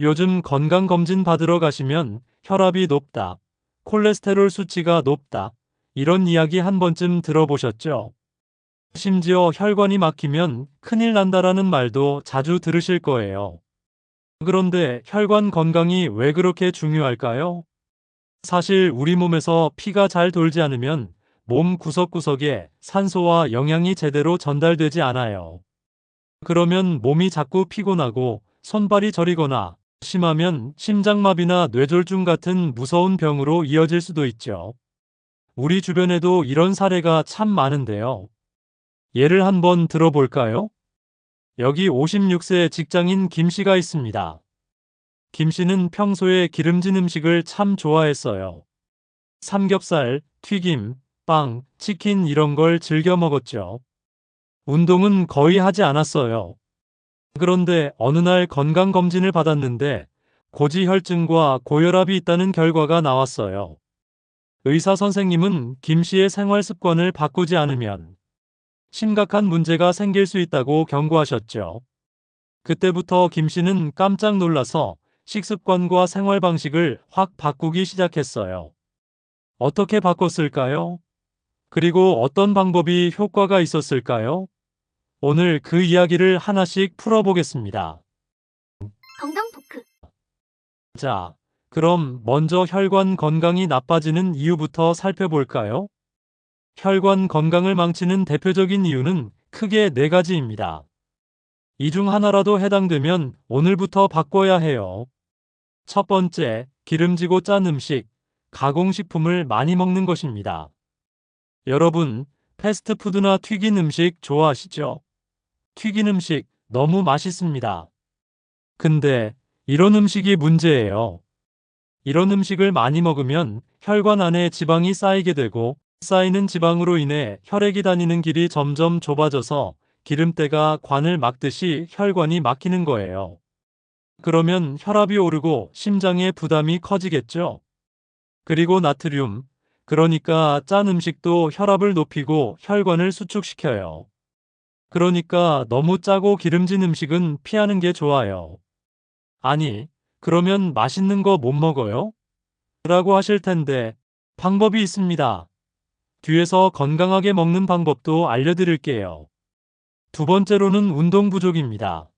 요즘 건강검진 받으러 가시면 혈압이 높다, 콜레스테롤 수치가 높다, 이런 이야기 한 번쯤 들어보셨죠? 심지어 혈관이 막히면 큰일 난다라는 말도 자주 들으실 거예요. 그런데 혈관 건강이 왜 그렇게 중요할까요? 사실 우리 몸에서 피가 잘 돌지 않으면 몸 구석구석에 산소와 영양이 제대로 전달되지 않아요. 그러면 몸이 자꾸 피곤하고 손발이 저리거나 심하면 심장마비나 뇌졸중 같은 무서운 병으로 이어질 수도 있죠. 우리 주변에도 이런 사례가 참 많은데요. 예를 한번 들어볼까요? 여기 56세 직장인 김 씨가 있습니다. 김 씨는 평소에 기름진 음식을 참 좋아했어요. 삼겹살, 튀김, 빵, 치킨 이런 걸 즐겨 먹었죠. 운동은 거의 하지 않았어요. 그런데 어느 날 건강검진을 받았는데 고지혈증과 고혈압이 있다는 결과가 나왔어요. 의사 선생님은 김 씨의 생활 습관을 바꾸지 않으면 심각한 문제가 생길 수 있다고 경고하셨죠. 그때부터 김 씨는 깜짝 놀라서 식습관과 생활 방식을 확 바꾸기 시작했어요. 어떻게 바꿨을까요? 그리고 어떤 방법이 효과가 있었을까요? 오늘 그 이야기를 하나씩 풀어보겠습니다. 건강 토크. 자, 그럼 먼저 혈관 건강이 나빠지는 이유부터 살펴볼까요? 혈관 건강을 망치는 대표적인 이유는 크게 네 가지입니다. 이 중 하나라도 해당되면 오늘부터 바꿔야 해요. 첫 번째, 기름지고 짠 음식, 가공식품을 많이 먹는 것입니다. 여러분, 패스트푸드나 튀긴 음식 좋아하시죠? 튀긴 음식 너무 맛있습니다. 근데 이런 음식이 문제예요. 이런 음식을 많이 먹으면 혈관 안에 지방이 쌓이게 되고 쌓이는 지방으로 인해 혈액이 다니는 길이 점점 좁아져서 기름때가 관을 막듯이 혈관이 막히는 거예요. 그러면 혈압이 오르고 심장에 부담이 커지겠죠. 그리고 나트륨, 그러니까 짠 음식도 혈압을 높이고 혈관을 수축시켜요. 그러니까 너무 짜고 기름진 음식은 피하는 게 좋아요. 아니, 그러면 맛있는 거 못 먹어요? 라고 하실 텐데 방법이 있습니다. 뒤에서 건강하게 먹는 방법도 알려드릴게요. 두 번째로는 운동 부족입니다.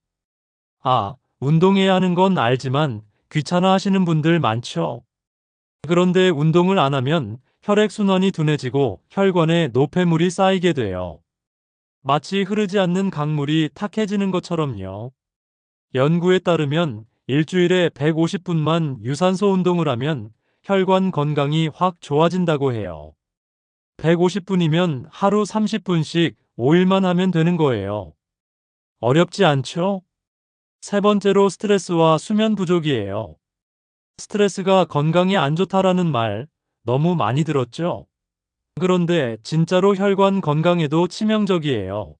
운동해야 하는 건 알지만 귀찮아 하시는 분들 많죠. 그런데 운동을 안 하면 혈액순환이 둔해지고 혈관에 노폐물이 쌓이게 돼요. 마치 흐르지 않는 강물이 탁해지는 것처럼요. 연구에 따르면 일주일에 150분만 유산소 운동을 하면 혈관 건강이 확 좋아진다고 해요. 150분이면 하루 30분씩 5일만 하면 되는 거예요. 어렵지 않죠? 세 번째로 스트레스와 수면 부족이에요. 스트레스가 건강에 안 좋다라는 말 너무 많이 들었죠? 그런데 진짜로 혈관 건강에도 치명적이에요.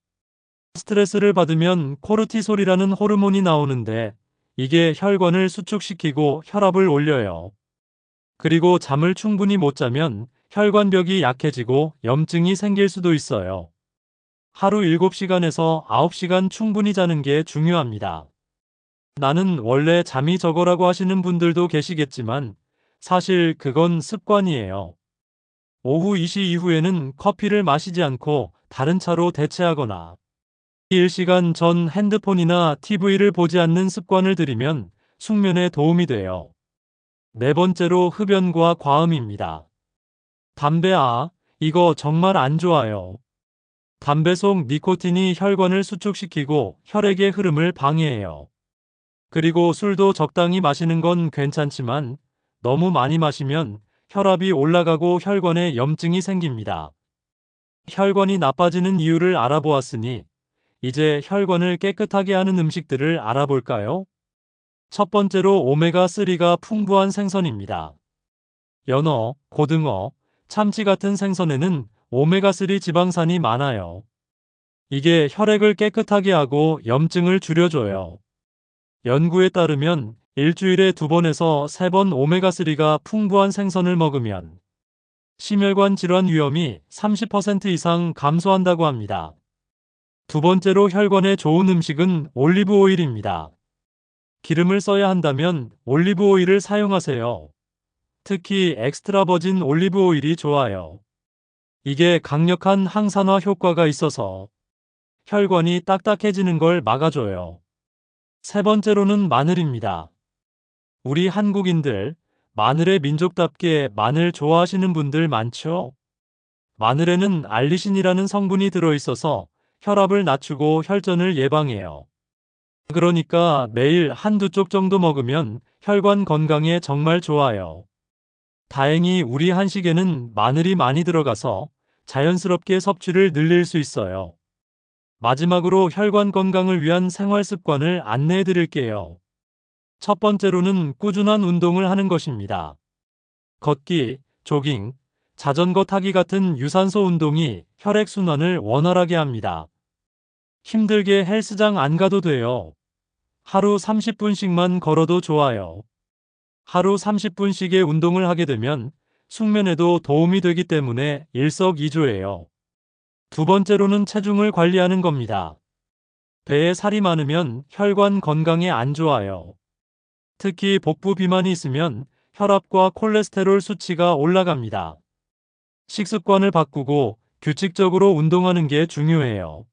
스트레스를 받으면 코르티솔이라는 호르몬이 나오는데 이게 혈관을 수축시키고 혈압을 올려요. 그리고 잠을 충분히 못 자면 혈관벽이 약해지고 염증이 생길 수도 있어요. 하루 7시간에서 9시간 충분히 자는 게 중요합니다. 나는 원래 잠이 적어라고 하시는 분들도 계시겠지만 사실 그건 습관이에요. 오후 2시 이후에는 커피를 마시지 않고 다른 차로 대체하거나 1시간 전 핸드폰이나 TV를 보지 않는 습관을 들이면 숙면에 도움이 돼요. 네 번째로 흡연과 과음입니다. 담배 이거 정말 안 좋아요. 담배 속 니코틴이 혈관을 수축시키고 혈액의 흐름을 방해해요. 그리고 술도 적당히 마시는 건 괜찮지만 너무 많이 마시면 혈압이 올라가고 혈관에 염증이 생깁니다. 혈관이 나빠지는 이유를 알아보았으니 이제 혈관을 깨끗하게 하는 음식들을 알아볼까요? 첫 번째로 오메가3가 풍부한 생선입니다. 연어, 고등어, 참치 같은 생선에는 오메가3 지방산이 많아요. 이게 혈액을 깨끗하게 하고 염증을 줄여줘요. 연구에 따르면 일주일에 2번에서 3번 오메가3가 풍부한 생선을 먹으면 심혈관 질환 위험이 30% 이상 감소한다고 합니다. 두 번째로 혈관에 좋은 음식은 올리브 오일입니다. 기름을 써야 한다면 올리브 오일을 사용하세요. 특히 엑스트라 버진 올리브 오일이 좋아요. 이게 강력한 항산화 효과가 있어서 혈관이 딱딱해지는 걸 막아줘요. 세 번째로는 마늘입니다. 우리 한국인들, 마늘의 민족답게 마늘 좋아하시는 분들 많죠? 마늘에는 알리신이라는 성분이 들어있어서 혈압을 낮추고 혈전을 예방해요. 그러니까 매일 한두 쪽 정도 먹으면 혈관 건강에 정말 좋아요. 다행히 우리 한식에는 마늘이 많이 들어가서 자연스럽게 섭취를 늘릴 수 있어요. 마지막으로 혈관 건강을 위한 생활 습관을 안내해 드릴게요. 첫 번째로는 꾸준한 운동을 하는 것입니다. 걷기, 조깅, 자전거 타기 같은 유산소 운동이 혈액순환을 원활하게 합니다. 힘들게 헬스장 안 가도 돼요. 하루 30분씩만 걸어도 좋아요. 하루 30분씩의 운동을 하게 되면 숙면에도 도움이 되기 때문에 일석이조예요. 두 번째로는 체중을 관리하는 겁니다. 배에 살이 많으면 혈관 건강에 안 좋아요. 특히 복부 비만이 있으면 혈압과 콜레스테롤 수치가 올라갑니다. 식습관을 바꾸고 규칙적으로 운동하는 게 중요해요.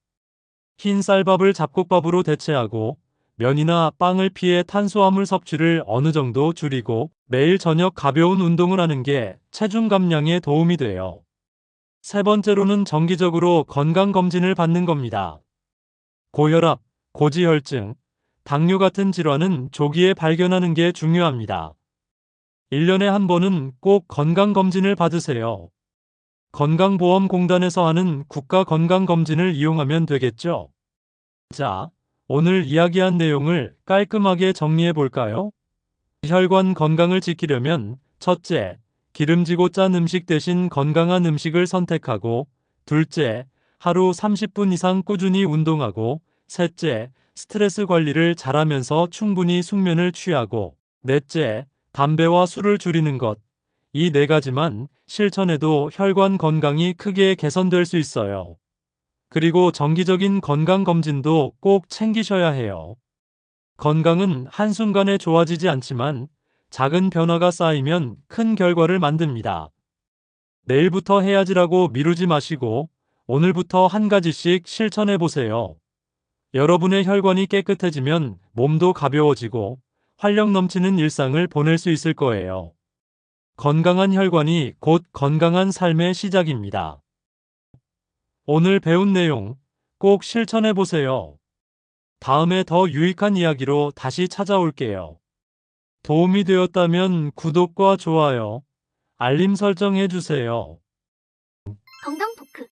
흰 쌀밥을 잡곡밥으로 대체하고 면이나 빵을 피해 탄수화물 섭취를 어느 정도 줄이고 매일 저녁 가벼운 운동을 하는 게 체중 감량에 도움이 돼요. 세 번째로는 정기적으로 건강검진을 받는 겁니다. 고혈압, 고지혈증, 당뇨 같은 질환은 조기에 발견하는 게 중요합니다. 1년에 한 번은 꼭 건강검진을 받으세요. 건강보험공단에서 하는 국가건강검진을 이용하면 되겠죠? 자, 오늘 이야기한 내용을 깔끔하게 정리해 볼까요? 혈관 건강을 지키려면 첫째, 기름지고 짠 음식 대신 건강한 음식을 선택하고 둘째, 하루 30분 이상 꾸준히 운동하고 셋째, 스트레스 관리를 잘하면서 충분히 숙면을 취하고 넷째, 담배와 술을 줄이는 것. 이 네 가지만 실천해도 혈관 건강이 크게 개선될 수 있어요. 그리고 정기적인 건강검진도 꼭 챙기셔야 해요. 건강은 한순간에 좋아지지 않지만 작은 변화가 쌓이면 큰 결과를 만듭니다. 내일부터 해야지라고 미루지 마시고 오늘부터 한 가지씩 실천해 보세요. 여러분의 혈관이 깨끗해지면 몸도 가벼워지고 활력 넘치는 일상을 보낼 수 있을 거예요. 건강한 혈관이 곧 건강한 삶의 시작입니다. 오늘 배운 내용 꼭 실천해 보세요. 다음에 더 유익한 이야기로 다시 찾아올게요. 도움이 되었다면 구독과 좋아요, 알림 설정 해주세요. 건강